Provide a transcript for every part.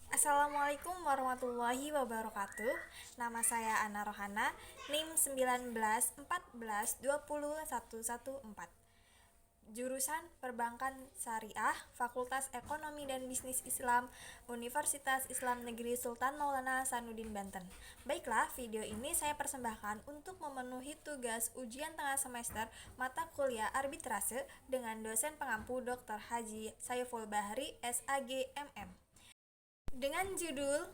Assalamualaikum warahmatullahi wabarakatuh. Nama saya Ana Rohana, NIM 19 14 20 114. Jurusan Perbankan Syariah, Fakultas Ekonomi dan Bisnis Islam, Universitas Islam Negeri Sultan Maulana Hasanuddin Banten. Baiklah, video ini saya persembahkan untuk memenuhi tugas ujian tengah semester mata kuliah arbitrase dengan dosen pengampu Dr. Haji Saiful Bahri, SAG, MM. Dengan judul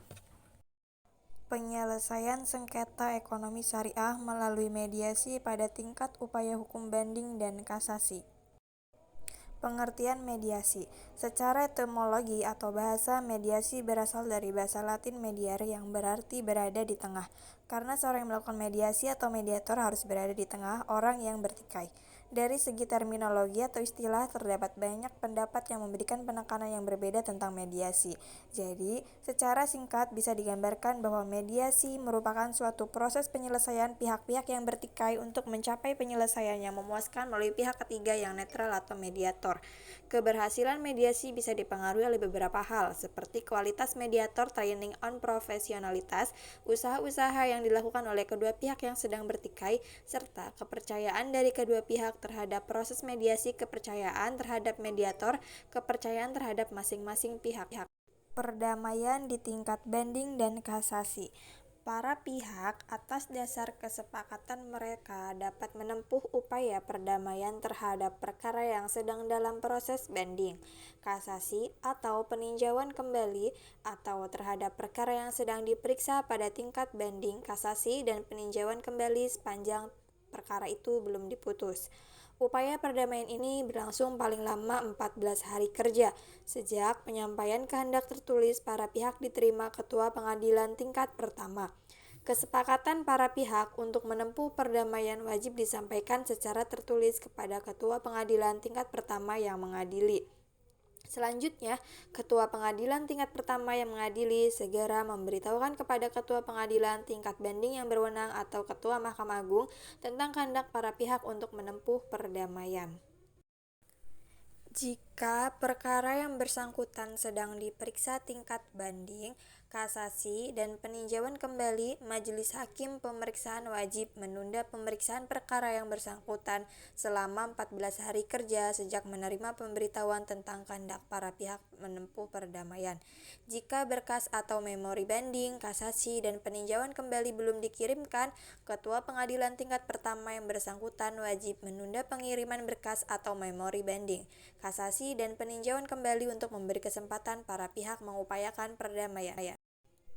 Penyelesaian Sengketa Ekonomi Syariah melalui mediasi pada tingkat upaya hukum banding dan kasasi. Pengertian mediasi. Secara etimologi atau bahasa, mediasi berasal dari bahasa Latin mediare yang berarti berada di tengah. Karena seorang yang melakukan mediasi atau mediator harus berada di tengah orang yang bertikai. Dari segi terminologi atau istilah, terdapat banyak pendapat yang memberikan penekanan yang berbeda tentang mediasi. Jadi, secara singkat bisa digambarkan bahwa mediasi merupakan suatu proses penyelesaian pihak-pihak yang bertikai untuk mencapai penyelesaian yang memuaskan melalui pihak ketiga yang netral atau mediator. Keberhasilan mediasi bisa dipengaruhi oleh beberapa hal, seperti kualitas mediator, training on profesionalitas, usaha-usaha yang dilakukan oleh kedua pihak yang sedang bertikai, serta kepercayaan dari kedua pihak terhadap proses mediasi, kepercayaan terhadap mediator, kepercayaan terhadap masing-masing pihak. Perdamaian di tingkat banding dan kasasi. Para pihak atas dasar kesepakatan mereka dapat menempuh upaya perdamaian terhadap perkara yang sedang dalam proses banding, kasasi atau peninjauan kembali, atau terhadap perkara yang sedang diperiksa pada tingkat banding, kasasi, dan peninjauan kembali sepanjang perkara itu belum diputus. Upaya perdamaian ini berlangsung paling lama 14 hari kerja sejak penyampaian kehendak tertulis para pihak diterima Ketua Pengadilan tingkat pertama. Kesepakatan para pihak untuk menempuh perdamaian wajib disampaikan secara tertulis kepada Ketua Pengadilan tingkat pertama yang mengadili. Selanjutnya, Ketua Pengadilan tingkat pertama yang mengadili segera memberitahukan kepada Ketua Pengadilan tingkat banding yang berwenang atau Ketua Mahkamah Agung tentang kehendak para pihak untuk menempuh perdamaian. Jika perkara yang bersangkutan sedang diperiksa tingkat banding, kasasi, dan peninjauan kembali, majelis hakim pemeriksaan wajib menunda pemeriksaan perkara yang bersangkutan selama 14 hari kerja sejak menerima pemberitahuan tentang kehendak para pihak menempuh perdamaian. Jika berkas atau memori banding, kasasi, dan peninjauan kembali belum dikirimkan, Ketua Pengadilan tingkat pertama yang bersangkutan wajib menunda pengiriman berkas atau memori banding, kasasi, dan peninjauan kembali untuk memberi kesempatan para pihak mengupayakan perdamaian.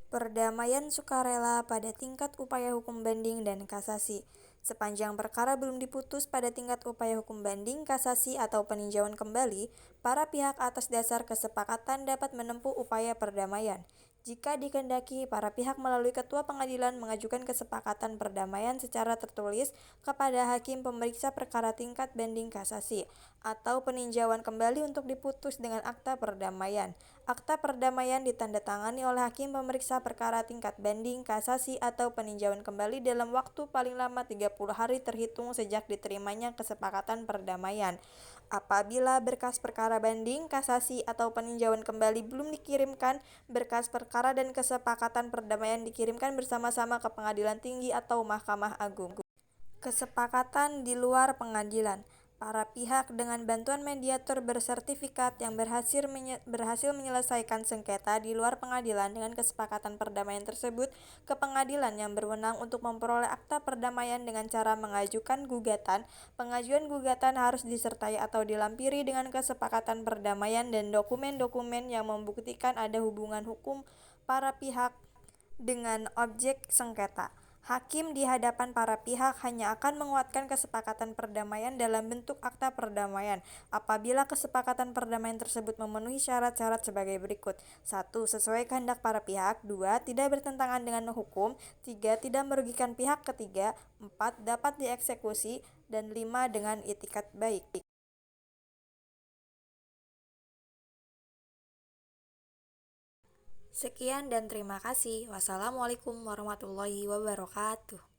Perdamaian sukarela pada tingkat upaya hukum banding dan kasasi. Sepanjang perkara belum diputus pada tingkat upaya hukum banding, kasasi, atau peninjauan kembali, para pihak atas dasar kesepakatan dapat menempuh upaya perdamaian. Jika dikehendaki, para pihak melalui Ketua Pengadilan mengajukan kesepakatan perdamaian secara tertulis kepada hakim pemeriksa perkara tingkat banding kasasi, atau peninjauan kembali untuk diputus dengan akta perdamaian. Akta perdamaian ditandatangani oleh hakim pemeriksa perkara tingkat banding, kasasi, atau peninjauan kembali dalam waktu paling lama 30 hari terhitung sejak diterimanya kesepakatan perdamaian. Apabila berkas perkara banding, kasasi, atau peninjauan kembali belum dikirimkan, berkas perkara dan kesepakatan perdamaian dikirimkan bersama-sama ke Pengadilan Tinggi atau Mahkamah Agung. Kesepakatan di luar pengadilan. Para pihak dengan bantuan mediator bersertifikat yang berhasil menyelesaikan sengketa di luar pengadilan dengan kesepakatan perdamaian tersebut ke pengadilan yang berwenang untuk memperoleh akta perdamaian dengan cara mengajukan gugatan. Pengajuan gugatan harus disertai atau dilampiri dengan kesepakatan perdamaian dan dokumen-dokumen yang membuktikan ada hubungan hukum para pihak dengan objek sengketa. Hakim di hadapan para pihak hanya akan menguatkan kesepakatan perdamaian dalam bentuk akta perdamaian apabila kesepakatan perdamaian tersebut memenuhi syarat-syarat sebagai berikut. 1. Sesuai kehendak para pihak. 2. Tidak bertentangan dengan hukum. 3. Tidak merugikan pihak ketiga. 4. Dapat dieksekusi. Dan 5. Dengan itikat baik. Sekian dan terima kasih. Wassalamualaikum warahmatullahi wabarakatuh.